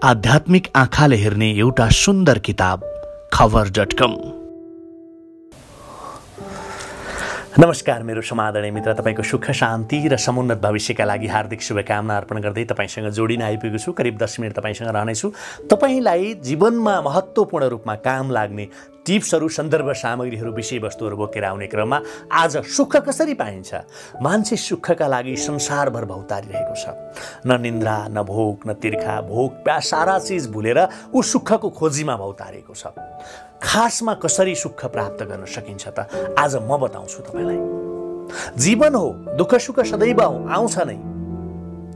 आध्यात्मिक आँखाले हेर्ने एउटा सुन्दर किताब खबर.com। नमस्कार मेरो समादरणीय मित्र, तपाईको सुख शान्ति र समुन्नत भविष्यका लागि हार्दिक शुभकामना अर्पण गर्दै तपाईसँग जोडिन आइपुगेको छु। करिब 10 मिनेट तपाईसँग रहनेछु। तपाईलाई जीवनमा महत्त्वपूर्ण रूपमा काम लाग्ने टिप्सहरू, सन्दर्भ सामग्रीहरू, विषयवस्तुहरू बोकेर आउने क्रममा आज सुख कसरी पाइन्छ। मान्छे सुखका लागि संसारभर भौतारिरहेको छ। न निन्द्रा, न भोक, न तिर्खा, भोक प्यास सारा चिज भुलेर ऊ सुखको खोजीमा भौतारिएको छ। खासमा कसरी सुख प्राप्त गर्न सकिन्छ त आज म बताउँछु तपाईलाई। जीवन हो, दुःख सुख सदैव आउँछ नै।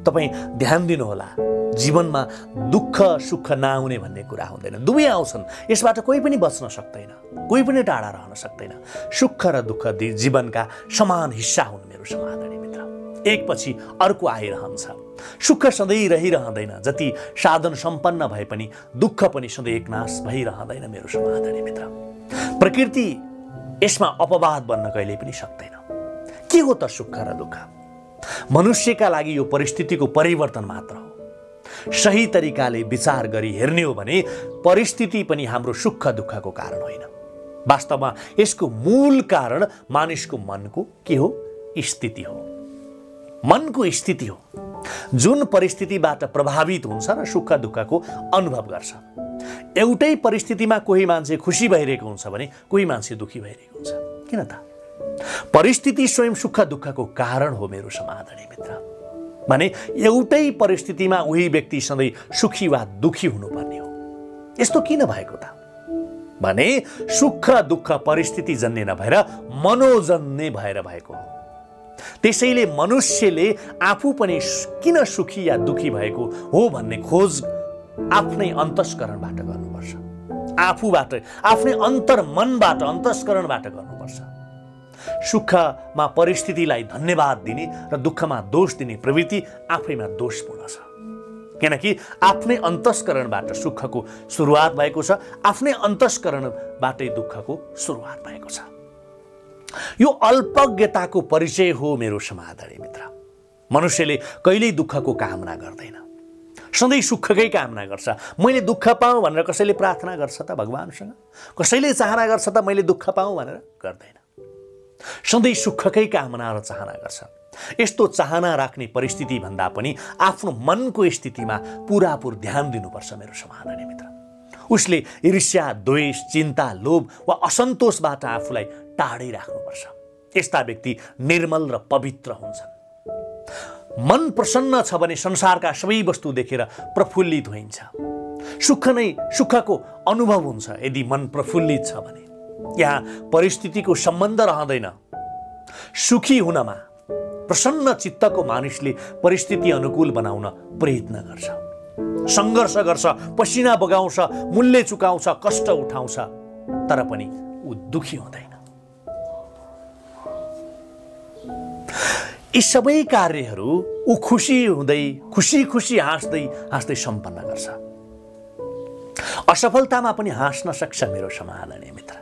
तपाई ध्यान दिनुहोला, जीवनमा दुःख सुख नआउने भन्ने कुरा हुँदैन, दुवै आउँछन्। यसबाट कोही पनि बच्न सक्दैन, कोही पनि टाढा रहन सक्दैन। सुख र दुःख जीवनका समान हिस्सा हुन् मेरो समादरणीय मित्र, एकपछि अर्को आइरहन्छ। सुख सधैँ रहिरहँदैन, जति साधन सम्पन्न भए पनि दुःख पनि सधैँ एकनाश भइरहँदैन मेरो समादरणीय मित्र। प्रकृति यसमा अपवाद बन्न कहिल्यै पनि सक्दैन। के हो त सुख र दुःख? मनुष्यका लागि यो परिस्थितिको परिवर्तन मात्र हो। सही तरिकाले विचार गरी हेर्ने हो भने परिस्थिति पनि हाम्रो सुख दुःखको कारण होइन। वास्तवमा यसको मूल कारण मानिसको मनको के हो? स्थिति हो। मनको स्थिति हो जुन परिस्थितिबाट प्रभावित हुन्छ र सुख दुःखको अनुभव गर्छ। एउटै परिस्थितिमा कोही मान्छे खुसी भइरहेको हुन्छ भने कोही मान्छे दुखी भइरहेको हुन्छ। किन त? परिस्थिति स्वयं सुख दुःखको कारण हो मेरो समादरणीय मित्र। भने एउटै परिस्थितिमा उही व्यक्ति सधैँ सुखी वा दुखी हुनुपर्ने हो। यस्तो किन भएको त? भने सुख दुःख परिस्थिति जन्य नभएर मनोजन्य भएर भएको हो। त्यसैले मनुष्यले आफू पनि किन सुखी या दुखी भएको हो भन्ने खोज आफ्नै अन्तस्करणबाट गर्नुपर्छ। आफूबाट, आफ्नै अन्तर्मनबाट, अन्तस्करणबाट गर्नुपर्छ। सुखमा परिस्थितिलाई धन्यवाद दिने र दुःखमा दोष दिने प्रवृत्ति आफैमा दोषपूर्ण छ। किनकि आफ्नै अन्तस्करणबाट सुखको सुरुवात भएको छ, आफ्नै अन्तस्करणबाटै दुःखको सुरुवात भएको छ। यो अल्पज्ञताको परिचय हो मेरो समादरणीय मित्र। मनुष्यले कहिल्यै दुःखको कामना गर्दैन, सधैँ सुखकै कामना गर्छ। मैले दुःख पाऊँ भनेर कसैले प्रार्थना गर्छ त भगवानसँग? कसैले चाहना गर्छ त मैले दुःख पाऊँ भनेर? गर्दैन। सधैँ सुखकै कामना र चाहना गर्छ। यस्तो चाहना राख्ने परिस्थिति भन्दा पनि आफ्नो मनको स्थितिमा पुरापुर ध्यान दिनुपर्छ मेरो समादरणीय मित्र। उसले ईर्ष्या, द्वेष, चिन्ता, लोभ वा असन्तोषबाट आफूलाई टाढै राख्नुपर्छ। यस्ता व्यक्ति निर्मल र पवित्र हुन्छन्। मन प्रसन्न छ भने संसारका सबै वस्तु देखेर प्रफुल्लित होइन्छ। सुख नै सुखको अनुभव हुन्छ यदि मन प्रफुल्लित छ भने। यहाँ परिस्थितिको सम्बन्ध रहँदैन। सुखी हुनमा प्रसन्न चित्तको मानिसले परिस्थिति अनुकूल बनाउन प्रयत्न गर्छ, सङ्घर्ष गर्छ, पसिना बगाउँछ, मूल्य चुकाउँछ, कष्ट उठाउँछ, तर पनि ऊ दुखी हुँदैन। यी सबै कार्यहरू ऊ खुसी हुँदै, खुसी खुसी हाँस्दै सम्पन्न गर्छ। असफलतामा पनि हाँस्न सक्छ मेरो समादरणीय मित्र।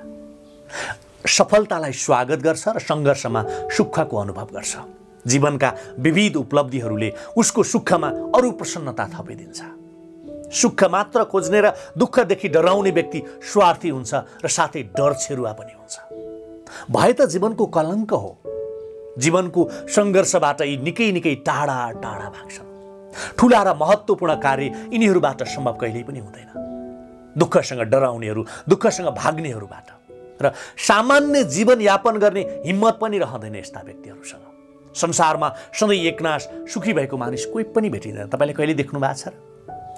सफलतालाई स्वागत गर्छ र सङ्घर्षमा सुखको अनुभव गर्छ। जीवनका विविध उपलब्धिहरूले उसको सुखमा अरू प्रसन्नता थपिदिन्छ। सुख मात्र खोज्ने र दुःखदेखि डराउने व्यक्ति स्वार्थी हुन्छ र साथै डर छेरुवा पनि हुन्छ। भए त जीवनको कलङ्क हो। जीवनको सङ्घर्षबाट यी निकै टाढा टाढा भाग्छन्। ठुला र महत्त्वपूर्ण कार्य यिनीहरूबाट सम्भव कहिल्यै पनि हुँदैन। दुःखसँग डराउनेहरू, दुःखसँग भाग्नेहरूबाट र सामान्य जीवनयापन गर्ने हिम्मत पनि रहँदैन यस्ता व्यक्तिहरूसँग। संसारमा सधैँ एकनाश सुखी भएको मानिस कोही पनि भेटिँदैन। तपाईँले कहिले देख्नु भएको छ र?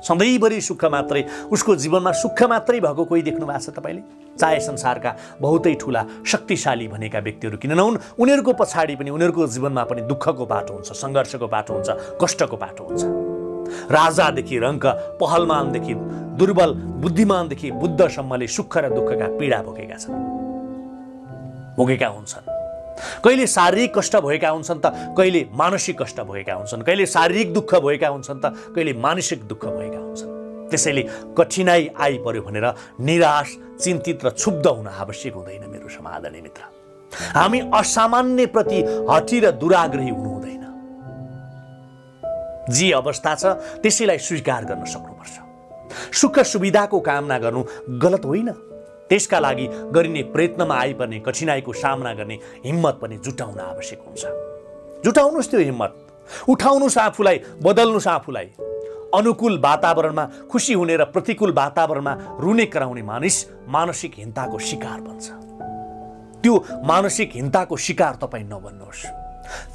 सधैँभरि सुख मात्रै, उसको जीवनमा सुख मात्रै भएको कोही देख्नु भएको छ तपाईँले? चाहे संसारका बहुतै ठुला शक्तिशाली भनेका व्यक्तिहरू किन नहुन्, उनीहरूको पछाडि पनि, उनीहरूको जीवनमा पनि दुःखको बाटो हुन्छ, सङ्घर्षको बाटो हुन्छ, कष्टको बाटो हुन्छ। राजादेखि रङ्क, पहलमानदेखि दुर्बल, बुद्धिमानदेखि बुद्धसम्मले सुख र दुःखका पीडा भोगेका हुन्छन्। कहिले शारीरिक कष्ट भएका हुन्छन् त कहिले मानसिक कष्ट भएका हुन्छन्, कहिले शारीरिक दुःख भएका हुन्छन् त कहिले मानसिक दुःख भएका हुन्छन्। त्यसैले कठिनाई आइपर्यो भनेर निराश, चिन्तित र क्षुब्ध हुन आवश्यक हुँदैन मेरो समादरणीय मित्र। हामी असामान्य प्रति हठी र दुराग्रही हुनु हुँदैन। जे अवस्था छ त्यसैलाई स्वीकार गर्न सक्नुपर्छ। सुख सुविधाको कामना गर्नु गलत होइन, त्यसका लागि गरिने प्रयत्नमा आइपर्ने कठिनाइको सामना गर्ने हिम्मत पनि जुटाउन आवश्यक हुन्छ। जुटाउनुस् त्यो हिम्मत, उठाउनुस् आफूलाई, बदल्नुस् आफूलाई। अनुकूल वातावरणमा खुसी हुने र प्रतिकूल वातावरणमा रुने कराउने मानिस मानसिक हिंसाको शिकार बन्छ। त्यो मानसिक हिंसाको शिकार तपाईँ नबन्नुहोस्।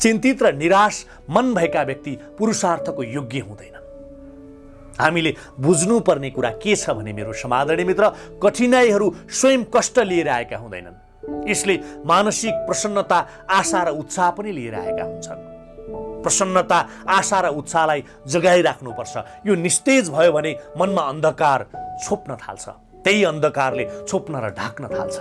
चिन्तित र निराश मन भएका व्यक्ति पुरुषार्थको योग्य हुँदैनन्। हामीले बुझ्नुपर्ने कुरा के छ भने मेरो समादरणीय मित्र, कठिनाइहरू स्वयं कष्ट लिएर आएका हुँदैनन्। यसले मानसिक प्रसन्नता, आशा र उत्साह पनि लिएर आएका हुन्छन्। प्रसन्नता, आशा र उत्साहलाई जगाइराख्नुपर्छ। यो निस्तेज भयो भने मनमा अन्धकार छोप्न थाल्छ, त्यही अन्धकारले छोप्न र ढाक्न थाल्छ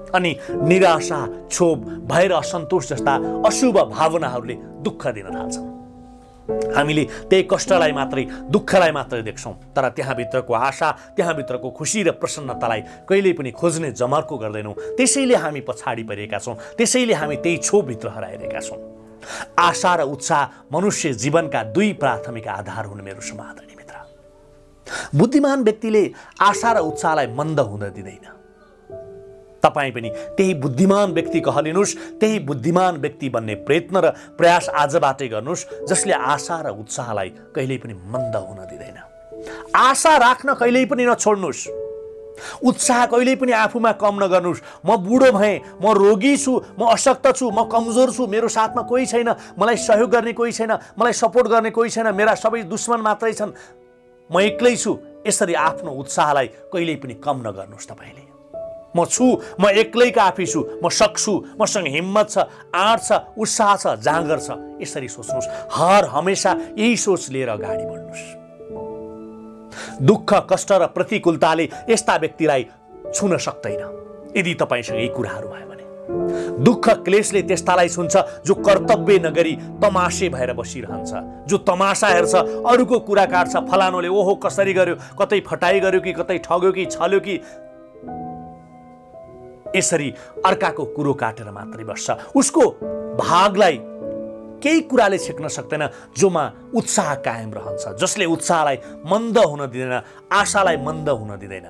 अनि निराशा, क्षोभ, भय र असन्तोष जस्ता अशुभ भावनाहरूले दुःख दिन थाल्छन्। हामीले त्यही कष्टलाई मात्रै, दुःखलाई मात्रै देख्छौँ, तर त्यहाँभित्रको आशा, त्यहाँभित्रको खुसी र प्रसन्नतालाई कहिल्यै पनि खोज्ने जमर्को गर्दैनौँ। त्यसैले हामी पछाडि परेका छौँ, त्यसैले हामी त्यही क्षोभभित्र हराइरहेका छौँ। आशा र उत्साह मनुष्य जीवनका दुई प्राथमिक आधार हुन् मेरो समादरणीय मित्र। बुद्धिमान व्यक्तिले आशा र उत्साहलाई मन्द हुन दिँदैन। तपाईँ पनि त्यही बुद्धिमान व्यक्ति कहलिनुहोस्, त्यही बुद्धिमान व्यक्ति बन्ने प्रयत्न र प्रयास आजबाटै गर्नुहोस्, जसले आशा र उत्साहलाई कहिल्यै पनि मन्द हुन दिँदैन। आशा राख्न कहिल्यै पनि नछोड्नुहोस्, उत्साह कहिल्यै पनि आफूमा कम नगर्नुहोस्। म बुढो भएँ, म रोगी छु, म अशक्त छु, म कमजोर छु, मेरो साथमा कोही छैन, मलाई सहयोग गर्ने कोही छैन, मलाई सपोर्ट गर्ने कोही छैन, मेरा सबै दुश्मन मात्रै छन्, म एक्लै छु। यसरी आफ्नो उत्साहलाई कहिल्यै पनि कम नगर्नुहोस्। तपाईँले म छु, म एक्लै काफी छु, म सक्छु, मसँग हिम्मत छ, आँट छ, उत्साह छ, जाँगर छ, यसरी सोच्नुहोस्। हर हमेशा यही सोच लिएर अगाडि बढ्नुहोस्। दुःख, कष्ट र प्रतिकूलताले यस्ता व्यक्तिलाई छुन सक्दैन यदि तपाईँसँग यी कुराहरू भयो भने। दुःख क्लेशले त्यस्तालाई छुन्छ जो कर्तव्य नगरी तमासे भएर बसिरहन्छ, जो तमासा हेर्छ, अरूको कुरा काट्छ, फलानोले ओहो कसरी गर्यो, कतै फटाई गर्यो कि कतै ठग्यो कि छल्यो कि, यसरी अर्काको कुरो काटेर मात्रै बस्छ। उसको भागलाई केही कुराले छेक्न सक्दैन, जोमा उत्साह कायम रहन्छ, जसले उत्साहलाई मन्द हुन दिँदैन, आशालाई मन्द हुन दिँदैन।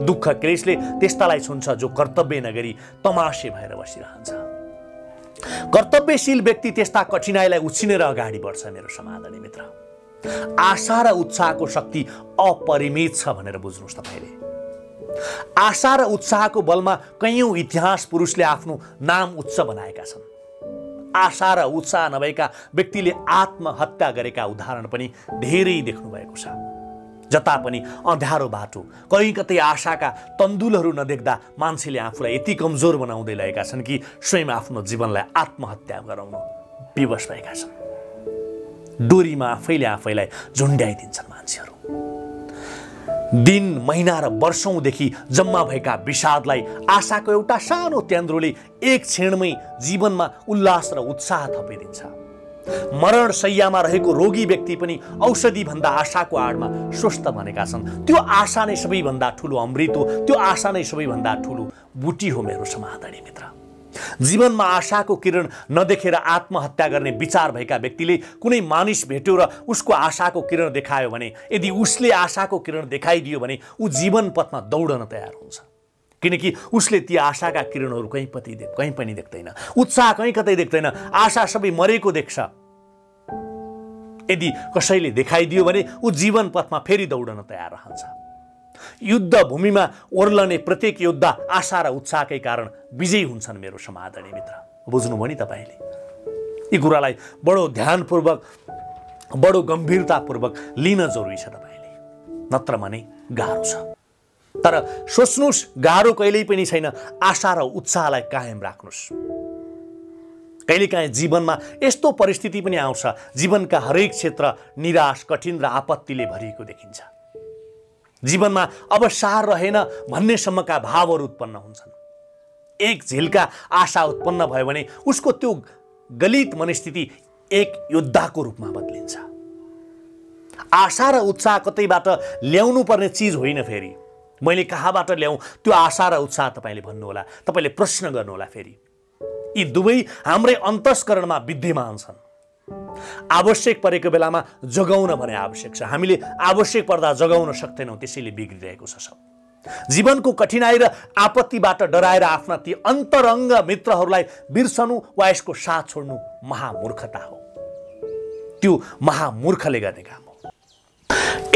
दुःख क्लेशले त्यस्तालाई छुन्छ जो कर्तव्य नगरी तमासे भएर बसिरहन्छ। कर्तव्यशील व्यक्ति त्यस्ता कठिनाइलाई उछिनेर अगाडि बढ्छ मेरो समादरणीय मित्र। आशा र उत्साहको शक्ति अपरिमित छ भनेर बुझ्नुहोस् तपाईँले। आशा र उत्साहको बलमा कैयौं इतिहास पुरुषले आफ्नो नाम उच्च बनाएका छन्। आशा र उत्साह नभएका व्यक्तिले आत्महत्या गरेका उदाहरण पनि धेरै देख्नु भएको छ। जता पनि अँध्यारो बाटो, कहीँ कतै आशाका तन्दुलहरू नदेख्दा मान्छेले आफूलाई यति कमजोर बनाउँदै लगेका छन् कि स्वयं आफ्नो जीवनलाई आत्महत्या गराउन विवश भएका छन्। डोरीमा आफैले आफैलाई झुन्ड्याइदिन्छन् मान्छेहरू। दिन, महिना र वर्षौंदेखि जम्मा भएका विषादलाई आशाको एउटा सानो त्यान्द्रोले एक क्षणमै जीवनमा उल्लास र उत्साह थपिदिन्छ। मरण शैय्यामा रहेको रोगी व्यक्ति पनि औषधि भन्दा आशाको आडमा स्वस्थ बनेका छन्। त्यो आशा नै सबैभन्दा ठुलो अमृत हो, त्यो आशा नै सबैभन्दा ठुलो बुटी हो मेरो समादरणीय मित्र। जीवनमा आशाको किरण नदेखेर आत्महत्या गर्ने विचार भएका व्यक्तिले कुनै मानिस भेट्यो र उसको आशाको किरण देखायो भने, यदि उसले आशाको किरण देखाइदियो भने ऊ जीवन पथमा दौडन तयार हुन्छ, किनकि उसले ती आशाका किरणहरू कहीँ पनि देख्दैन, उत्साह कहीँ कतै देख्दैन, आशा सबै मरेको देख्छ। यदि कसैले देखाइदियो भने ऊ जीवन पथमा फेरि दौडन तयार रहन्छ। युद्ध भूमिमा ओर्लने प्रत्येक योद्धा आशा र उत्साहकै कारण विजयी हुन्छन् मेरो समादरणीय मित्र। बुझ्नुभयो नि तपाईँले? यी कुरालाई बडो ध्यानपूर्वक, बडो गम्भीरतापूर्वक लिन जरुरी छ तपाईँले, नत्र भने गाह्रो छ। तर सोच्नुहोस्, गाह्रो कहिल्यै पनि छैन। आशा र उत्साहलाई कायम राख्नुहोस्। कहिलेकाहीँ जीवनमा यस्तो परिस्थिति पनि आउँछ, जीवनका हरेक क्षेत्र निराश, कठिन र आपत्तिले भरिएको देखिन्छ। जीवनमा अब सार रहेन भन्नेसम्मका भावहरू उत्पन्न हुन्छन्। एक झिल्का आशा उत्पन्न भयो भने उसको त्यो गलित मनस्थिति एक योद्धाको रूपमा बदलिन्छ। आशा र उत्साह कतैबाट ल्याउनु पर्ने चिज होइन। फेरि मैले कहाँबाट ल्याउँ त्यो आशा र उत्साह तपाईँले भन्नुहोला, तपाईँले प्रश्न गर्नुहोला। फेरि यी दुवै हाम्रै अन्तस्करणमा विद्यमान छन्। आवश्यक परेको बेलामा जगाउन भने आवश्यक छ। हामीले आवश्यक पर्दा जगाउन सक्दैनौँ, त्यसैले बिग्रिरहेको छ सब। जीवनको कठिनाई र आपत्तिबाट डराएर आफ्ना ती अन्तरङ्ग मित्रहरूलाई बिर्सनु वा यसको साथ छोड्नु महामूर्खता हो। त्यो महामूर्खले गर्ने काम हो।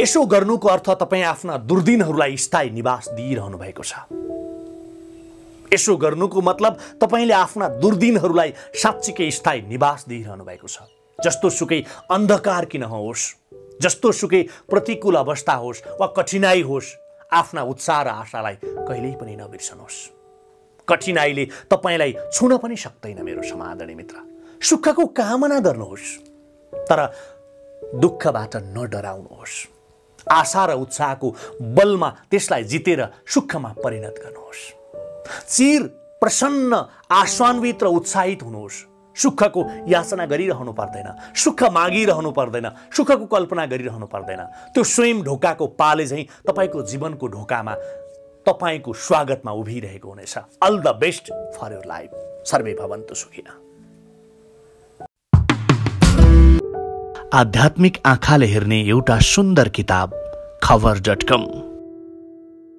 यसो गर्नुको अर्थ तपाईँ आफ्ना दुर्दिनहरूलाई स्थायी निवास दिइरहनु भएको छ। यसो गर्नुको मतलब तपाईँले आफ्ना दुर्दिनहरूलाई साँच्चीकै स्थायी निवास दिइरहनु भएको छ। जस्तो सुकै अन्धकार किन होस्, जस्तो सुकै प्रतिकूल अवस्था होस् वा कठिनाई होस्, आफ्ना उत्साह र आशालाई कहिल्यै पनि नबिर्सनुहोस्। कठिनाईले तपाईँलाई छुन पनि सक्दैन मेरो समादरणीय मित्र। सुखको कामना गर्नुहोस्, तर दुःखबाट नडराउनुहोस्। आशा र उत्साहको बलमा त्यसलाई जितेर सुखमा परिणत गर्नुहोस्। चिर प्रसन्न, आशान्वित र उत्साहित हुनुहोस्। सुखको याचना गरिरहनु पर्दैन, सुख मागिरहनु पर्दैन, सुखको कल्पना गरिरहनु पर्दैन। त्यो स्वयं ढोकाको पाले झैँ तपाईँको जीवनको ढोकामा तपाईँको स्वागतमा उभिरहेको हुनेछ। All the best for your life. सर्वे भवन्तु सुखिनः। आध्यात्मिक आँखाले हेर्ने एउटा सुन्दर किताब खबर.com।